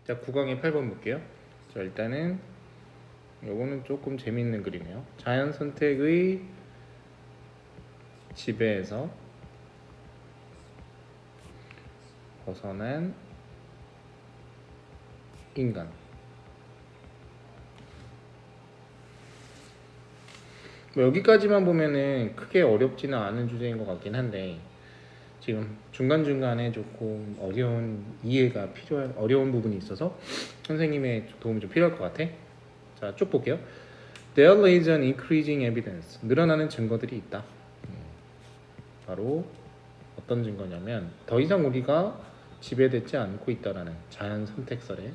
자, 9강의 8번 볼게요. 자, 일단은 요거는 조금 재밌는 그림이에요. 자연 선택의 지배에서 벗어난 인간. 뭐 여기까지만 보면은 크게 어렵지는 않은 주제인 것 같긴 한데 지금 중간중간에 조금 어려운 부분이 있어서 선생님의 도움이 좀 필요할 것 같아. 자, 쭉 볼게요. There is an increasing evidence. 늘어나는 증거들이 있다. 바로 어떤 증거냐면 더 이상 우리가 지배되지 않고 있다라는 자연 선택설에,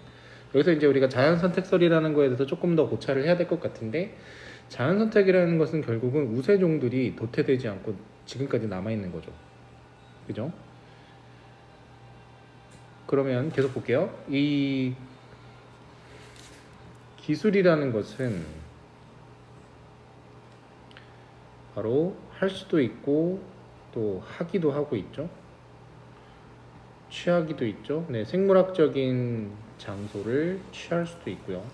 여기서 이제 우리가 자연 선택설이라는 거에 대해서 조금 더 고찰을 해야 될 것 같은데, 자연 선택이라는 것은 결국은 우세종들이 도태되지 않고 지금까지 남아 있는 거죠. 그죠? 그러면 계속 볼게요. 이 기술이라는 것은 바로 할 수도 있고 또 하기도 하고 있죠. 취하기도 있죠. 네, 생물학적인 장소를 취할 수도 있고요.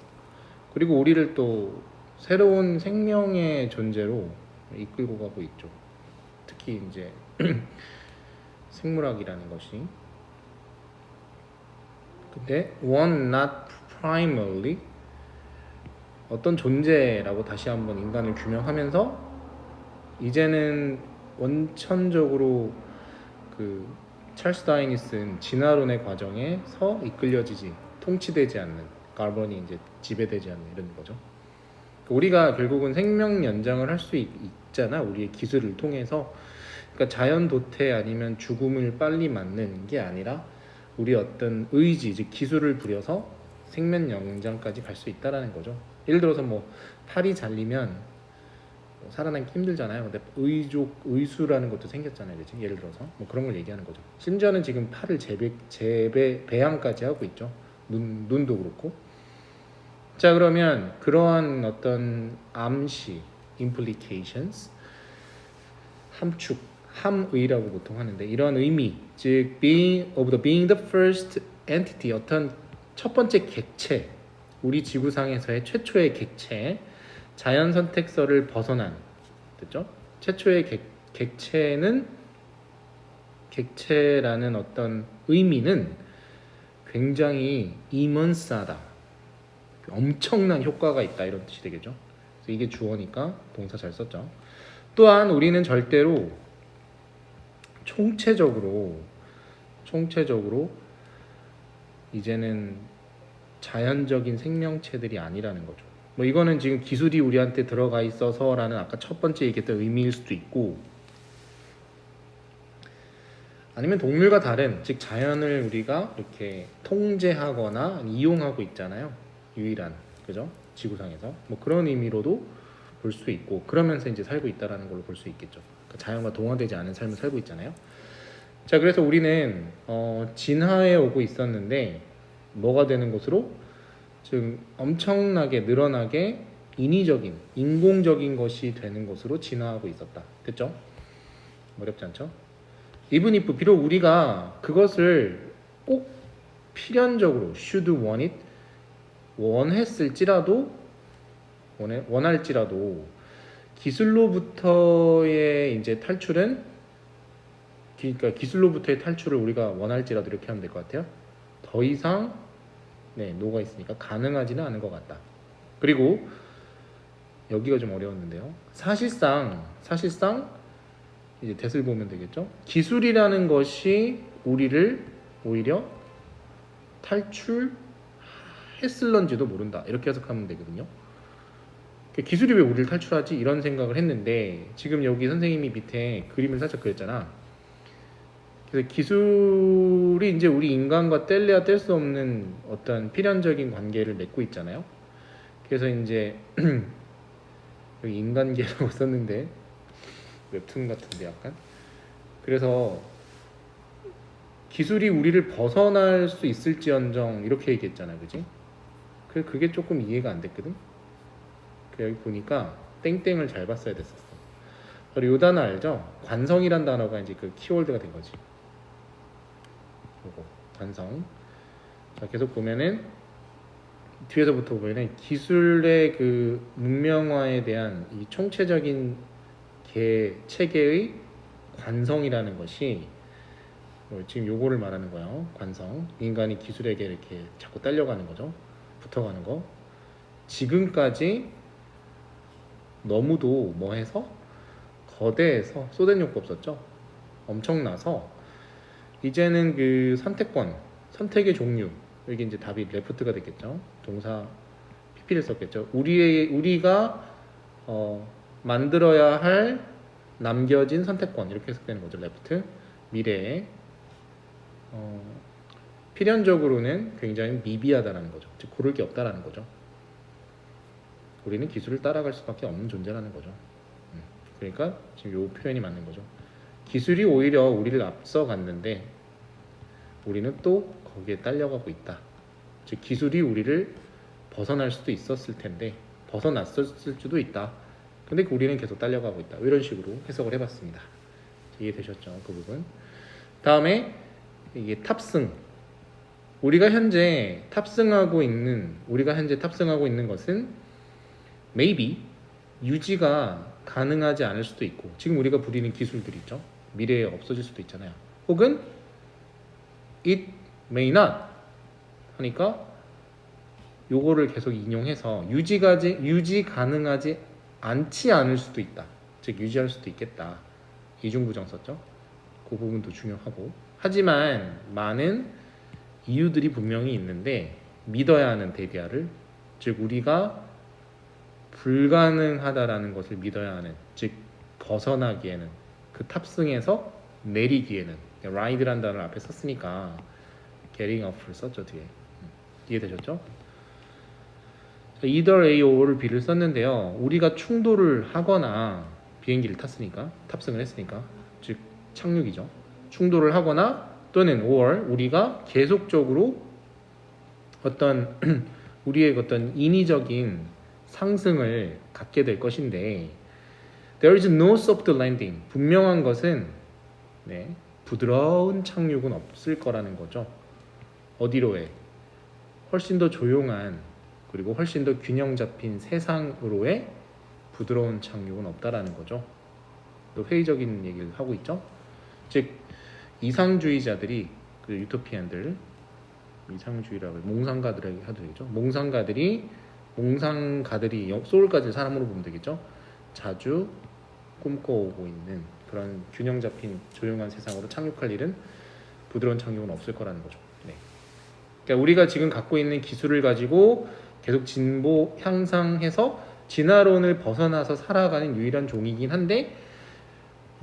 그리고 우리를 또 새로운 생명의 존재로 이끌고 가고 있죠. 특히 이제 생물학이라는 것이. 근데 one not primarily, 어떤 존재라고 다시 한번 인간을 규명하면서 이제는 원천적으로 그 찰스 다윈이 쓴 진화론의 과정에서 이끌려지지, 통치되지 않는, 카본이 이제 지배되지 않는 이런 거죠. 우리가 결국은 생명 연장을 할 수 있잖아, 우리의 기술을 통해서. 그러니까 자연 도태 아니면 죽음을 빨리 맞는 게 아니라 우리 어떤 의지, 즉 기술을 부려서 생명 연장까지 갈 수 있다라는 거죠. 예를 들어서 뭐 팔이 잘리면 살아남기 힘들잖아요. 근데 의수라는 것도 생겼잖아요, 그치? 예를 들어서 뭐 그런 걸 얘기하는 거죠. 심지어는 지금 팔을 배양까지 하고 있죠. 눈도 그렇고. 자, 그러면 그러한 어떤 암시, implications, 함축, 함의라고 보통 하는데, 이런 의미, 즉 being the first entity, 어떤 첫 번째 객체, 우리 지구상에서의 최초의 객체, 자연 선택설을 벗어난, 됐죠? 최초의 객체라는 어떤 의미는 굉장히 이먼스하다, 엄청난 효과가 있다, 이런 뜻이 되겠죠. 그래서 이게 주어니까 동사 잘 썼죠. 또한 우리는 절대로 총체적으로 이제는 자연적인 생명체들이 아니라는 거죠. 뭐 이거는 지금 기술이 우리한테 들어가 있어서라는 아까 첫 번째 얘기했던 의미일 수도 있고, 아니면 동물과 다른, 즉 자연을 우리가 이렇게 통제하거나 이용하고 있잖아요. 유일한, 그죠? 지구상에서 뭐 그런 의미로도 볼 수 있고, 그러면서 이제 살고 있다라는 걸로 볼 수 있겠죠. 그러니까 자연과 동화되지 않은 삶을 살고 있잖아요. 자, 그래서 우리는 진화해 오고 있었는데 뭐가 되는 것으로, 즉 엄청나게 늘어나게 인위적인, 인공적인 것이 되는 것으로 진화하고 있었다. 됐죠? 어렵지 않죠? even if, 비록 우리가 그것을 꼭 필연적으로 should want it, 원할지라도 기술로부터의 이제 탈출은, 그러니까 기술로부터의 탈출을 우리가 원할지라도 이렇게 하면 될 것 같아요. 더 이상 노가 있으니까 가능하지는 않은 것 같다. 그리고 여기가 좀 어려웠는데요. 사실상 이제 대을 보면 되겠죠. 기술이라는 것이 우리를 오히려 탈출했을런지도 모른다, 이렇게 해석하면 되거든요. 기술이 왜 우리를 탈출하지? 이런 생각을 했는데, 지금 여기 선생님이 밑에 그림을 살짝 그렸잖아. 그래서 기술이 이제 우리 인간과 뗄래야 뗄 수 없는 어떤 필연적인 관계를 맺고 있잖아요. 그래서 이제 여기 인간계라고 썼는데 웹툰 같은데 약간. 그래서 기술이 우리를 벗어날 수 있을지언정 이렇게 얘기했잖아, 그지? 그게 조금 이해가 안 됐거든. 여기 보니까 땡땡을 잘 봤어야 됐었어. 그리고 이 단어 알죠? 관성이란 단어가 이제 그 키워드가 된 거지. 요거 관성. 자, 계속 보면은 뒤에서부터 보면은 기술의 그 문명화에 대한 이 총체적인 체계의 관성이라는 것이 지금 요거를 말하는 거예요. 관성. 인간이 기술에게 이렇게 자꾸 딸려가는 거죠. 붙어가는 거. 지금까지 너무도 뭐해서 거대해서 쏟은 욕구 없었죠. 엄청나서 이제는 그 선택의 종류. 여기 이제 답이 레프트가 됐겠죠. 동사 PP를 썼겠죠. 우리가 만들어야 할 남겨진 선택권 이렇게 해석되는 거죠. 레프트. 미래에 필연적으로는 굉장히 미비하다라는 거죠. 즉 고를 게 없다라는 거죠. 우리는 기술을 따라갈 수밖에 없는 존재라는 거죠. 그러니까 지금 이 표현이 맞는 거죠. 기술이 오히려 우리를 앞서갔는데 우리는 또 거기에 딸려가고 있다. 즉 기술이 우리를 벗어날 수도 있었을 텐데 벗어났을 수도 있다. 근데 우리는 계속 딸려가고 있다. 이런 식으로 해석을 해봤습니다. 이해되셨죠? 그 부분. 다음에 이게 탑승. 우리가 현재 탑승하고 있는 것은 maybe 유지가 가능하지 않을 수도 있고 지금 우리가 부리는 기술들 있죠. 미래에 없어질 수도 있잖아요. 혹은 it may not 하니까 요거를 계속 인용해서 유지 가능하지 않지 않을 수도 있다. 즉 유지할 수도 있겠다. 이중부정 썼죠. 그 부분도 중요하고 하지만 많은 이유들이 분명히 있는데 믿어야 하는 데비아를 즉 우리가 불가능하다라는 것을 믿어야 하는 즉 벗어나기에는 그 탑승에서 내리기에는 ride란 단어를 앞에 썼으니까 getting up를 썼죠 뒤에. 이해되셨죠? either A or B를 썼는데요. 우리가 충돌을 하거나 비행기를 탔으니까 탑승을 했으니까 즉 착륙이죠. 충돌을 하거나 또는 or 우리가 계속적으로 어떤 우리의 어떤 인위적인 상승을 갖게 될 것인데 there is no soft landing 분명한 것은 부드러운 착륙은 없을 거라는 거죠. 어디로에? 훨씬 더 조용한 그리고 훨씬 더 균형 잡힌 세상으로의 부드러운 착륙은 없다라는 거죠. 또 회의적인 얘기를 하고 있죠. 즉 이상주의자들이 그 유토피안들 이상주의라고 몽상가들에게 하도 되겠죠. 몽상가들이 소울까지 사람으로 보면 되겠죠. 자주 꿈꿔오고 있는 그런 균형 잡힌 조용한 세상으로 착륙할 일은 부드러운 착륙은 없을 거라는 거죠. 그러니까 우리가 지금 갖고 있는 기술을 가지고 계속 진보 향상해서 진화론을 벗어나서 살아가는 유일한 종이긴 한데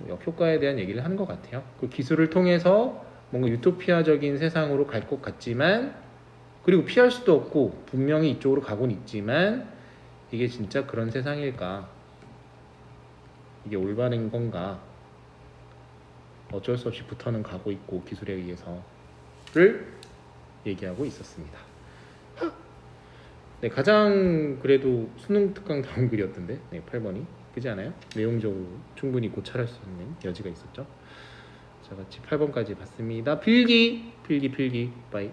역효과에 대한 얘기를 하는 것 같아요. 그 기술을 통해서 뭔가 유토피아적인 세상으로 갈 것 같지만 그리고 피할 수도 없고 분명히 이쪽으로 가곤 있지만 이게 진짜 그런 세상일까? 이게 올바른 건가? 어쩔 수 없이 붙어는 가고 있고 기술에 의해서를 얘기하고 있었습니다. 네, 가장 그래도 수능 특강 다운 글이었던데 8번이 그렇지 않아요? 내용적으로 충분히 고찰할 수 있는 여지가 있었죠. 자, 같이 8번까지 봤습니다. 필기 바이.